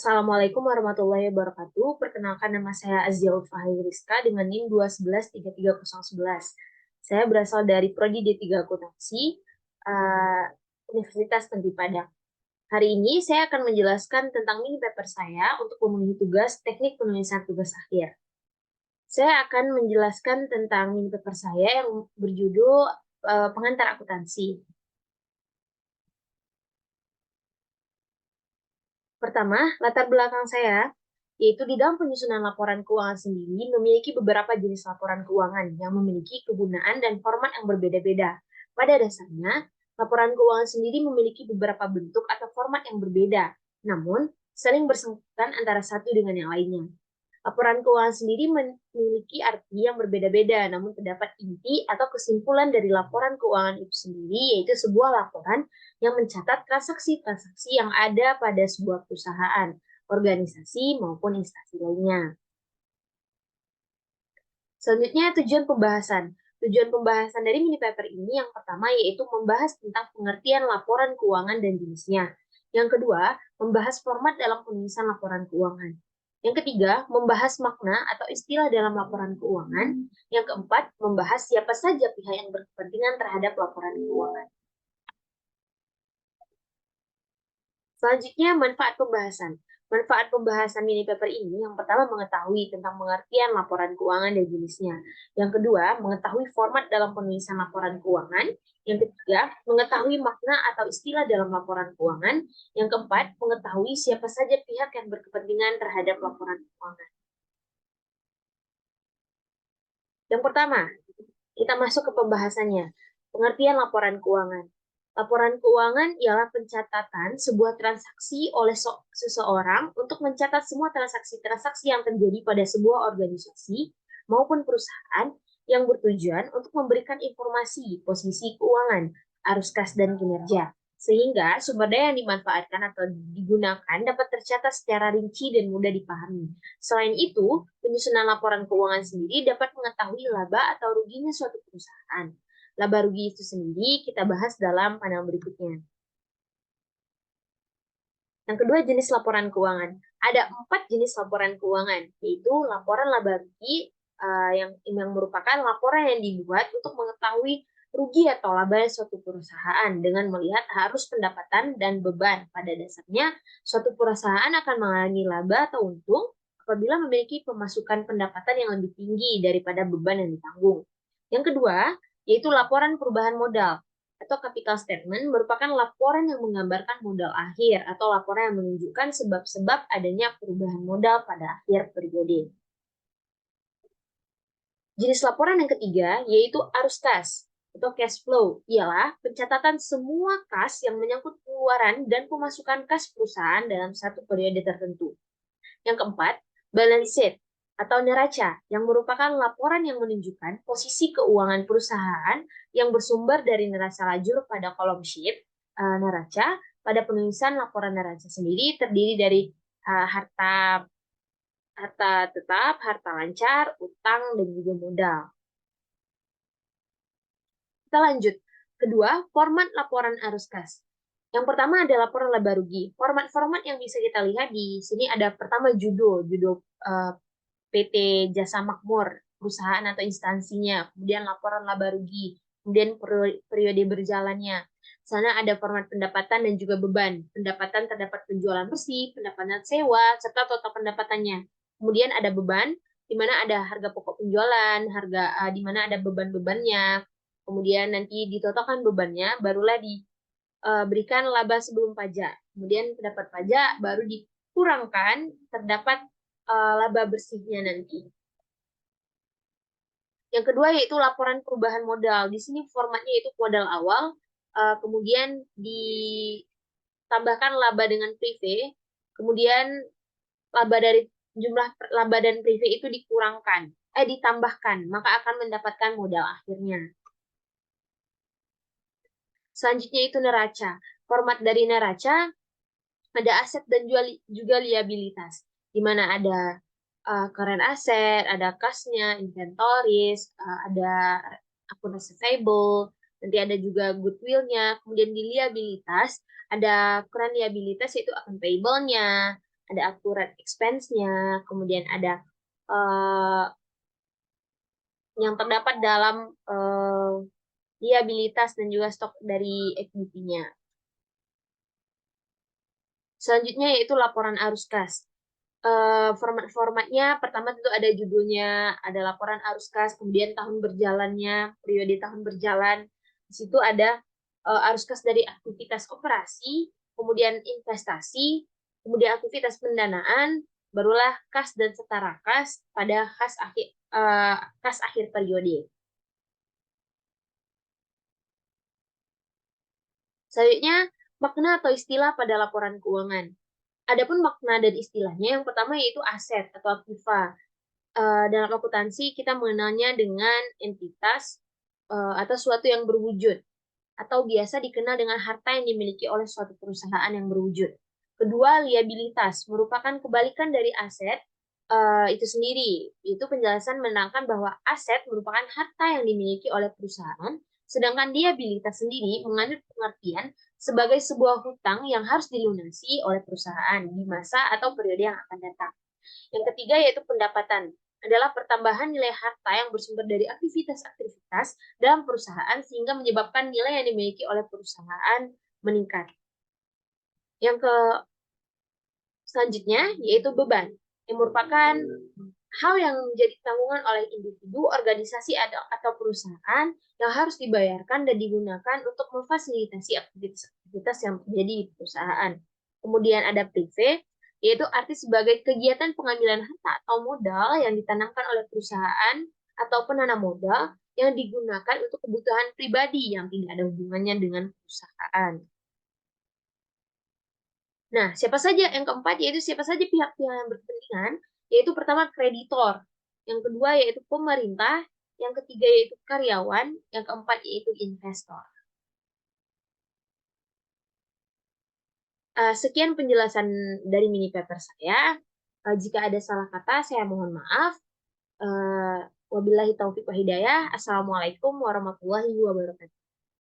Assalamualaikum warahmatullahi wabarakatuh. Perkenalkan, nama saya Azia Ulfahri Rizka dengan NIM 2113311. Saya berasal dari Prodi D3 Akuntansi, uh, Universitas Negeri Padang. Hari ini saya akan menjelaskan tentang mini paper saya untuk memenuhi tugas teknik penulisan tugas akhir. Saya akan menjelaskan tentang mini paper saya yang berjudul Pengantar Akuntansi. Pertama, latar belakang saya, yaitu di dalam penyusunan laporan keuangan sendiri memiliki beberapa jenis laporan keuangan yang memiliki kegunaan dan format yang berbeda-beda. Pada dasarnya, laporan keuangan sendiri memiliki beberapa bentuk atau format yang berbeda, namun sering bersangkutan antara satu dengan yang lainnya. Laporan keuangan sendiri memiliki arti yang berbeda-beda, namun terdapat inti atau kesimpulan dari laporan keuangan itu sendiri, yaitu sebuah laporan yang mencatat transaksi-transaksi yang ada pada sebuah perusahaan, organisasi, maupun instansi lainnya. Selanjutnya, tujuan pembahasan. Tujuan pembahasan dari mini paper ini yang pertama yaitu membahas tentang pengertian laporan keuangan dan jenisnya. Yang kedua, membahas format dalam penulisan laporan keuangan. Yang ketiga, membahas makna atau istilah dalam laporan keuangan. Yang keempat, membahas siapa saja pihak yang berkepentingan terhadap laporan keuangan. Selanjutnya, manfaat pembahasan. Manfaat pembahasan mini paper ini yang pertama mengetahui tentang pengertian laporan keuangan dan jenisnya. Yang kedua, mengetahui format dalam penulisan laporan keuangan. Yang ketiga, mengetahui makna atau istilah dalam laporan keuangan. Yang keempat, mengetahui siapa saja pihak yang berkepentingan terhadap laporan keuangan. Yang pertama, kita masuk ke pembahasannya. Pengertian laporan keuangan. Laporan keuangan ialah pencatatan sebuah transaksi oleh seseorang untuk mencatat semua transaksi-transaksi yang terjadi pada sebuah organisasi maupun perusahaan yang bertujuan untuk memberikan informasi posisi keuangan, arus kas, dan kinerja, sehingga sumber daya yang dimanfaatkan atau digunakan dapat tercatat secara rinci dan mudah dipahami. Selain itu, penyusunan laporan keuangan sendiri dapat mengetahui laba atau ruginya suatu perusahaan. Laba rugi itu sendiri kita bahas dalam panel berikutnya. Yang kedua, jenis laporan keuangan. Ada 4 jenis laporan keuangan, yaitu laporan laba rugi yang merupakan laporan yang dibuat untuk mengetahui rugi atau laba suatu perusahaan dengan melihat arus pendapatan dan beban. Pada dasarnya, suatu perusahaan akan mengalami laba atau untung apabila memiliki pemasukan pendapatan yang lebih tinggi daripada beban yang ditanggung. Yang kedua, yaitu laporan perubahan modal atau capital statement merupakan laporan yang menggambarkan modal akhir atau laporan yang menunjukkan sebab-sebab adanya perubahan modal pada akhir periode. Jenis laporan yang ketiga yaitu arus kas atau cash flow, ialah pencatatan semua kas yang menyangkut pengeluaran dan pemasukan kas perusahaan dalam satu periode tertentu. Yang keempat, balance sheet atau neraca, yang merupakan laporan yang menunjukkan posisi keuangan perusahaan yang bersumber dari neraca lajur pada kolom sheet neraca. Pada penulisan laporan neraca sendiri terdiri dari harta tetap, harta lancar, utang, dan juga modal. Kita lanjut. Kedua, format laporan arus kas. Yang pertama ada laporan laba rugi. Format-format yang bisa kita lihat di sini ada pertama judul PT Jasa Makmur, perusahaan atau instansinya, kemudian laporan laba rugi, kemudian periode berjalannya. Sana ada format pendapatan dan juga beban. Pendapatan terdapat penjualan bersih, pendapatan sewa, serta total pendapatannya. Kemudian ada beban, di mana ada harga pokok penjualan, harga di mana ada beban-bebannya. Kemudian nanti ditotalkan bebannya, barulah diberikan laba sebelum pajak. Kemudian pendapat pajak baru dikurangkan terdapat laba bersihnya nanti. Yang kedua yaitu laporan perubahan modal. Di sini formatnya yaitu modal awal, kemudian ditambahkan laba dengan prive, kemudian laba dari jumlah laba dan prive itu ditambahkan, maka akan mendapatkan modal akhirnya. Selanjutnya itu neraca. Format dari neraca ada aset dan juga liabilitas, di mana ada current asset, ada kasnya, inventories, ada akun receivable, nanti ada juga goodwill-nya, kemudian di liabilitas ada current liabilitas yaitu akun payable-nya, ada accurate expense-nya, kemudian ada uh, yang terdapat dalam liabilitas dan juga stok dari equity-nya. Selanjutnya yaitu laporan arus kas. Format-formatnya pertama tentu ada judulnya, ada laporan arus kas, kemudian tahun berjalannya, periode tahun berjalan. Di situ ada arus kas dari aktivitas operasi, kemudian investasi, kemudian aktivitas pendanaan, barulah kas dan setara kas pada kas akhir periode. Selanjutnya, makna atau istilah pada laporan keuangan. Adapun makna dan istilahnya, yang pertama yaitu aset atau aktiva. Dalam akuntansi kita mengenalnya dengan entitas atau suatu yang berwujud, atau biasa dikenal dengan harta yang dimiliki oleh suatu perusahaan yang berwujud. Kedua, liabilitas merupakan kebalikan dari aset itu sendiri. Itu penjelasan menerangkan bahwa aset merupakan harta yang dimiliki oleh perusahaan, sedangkan liabilitas sendiri mengandung pengertian sebagai sebuah hutang yang harus dilunasi oleh perusahaan di masa atau periode yang akan datang. Yang ketiga yaitu pendapatan, adalah pertambahan nilai harta yang bersumber dari aktivitas-aktivitas dalam perusahaan sehingga menyebabkan nilai yang dimiliki oleh perusahaan meningkat. Yang selanjutnya yaitu beban, yang merupakan hal yang menjadi tanggungan oleh individu, organisasi atau perusahaan yang harus dibayarkan dan digunakan untuk memfasilitasi aktivitas-aktivitas yang terjadi di perusahaan. Kemudian ada privé, yaitu arti sebagai kegiatan pengambilan harta atau modal yang ditanamkan oleh perusahaan atau penanam modal yang digunakan untuk kebutuhan pribadi yang tidak ada hubungannya dengan perusahaan. Nah, siapa saja yang keempat yaitu siapa saja pihak-pihak yang berkepentingan, yaitu pertama kreditor, yang kedua yaitu pemerintah, yang ketiga yaitu karyawan, yang keempat yaitu investor. Sekian penjelasan dari mini paper saya. Jika ada salah kata, saya mohon maaf. Wabillahi taufiq wa hidayah. Assalamualaikum warahmatullahi wabarakatuh.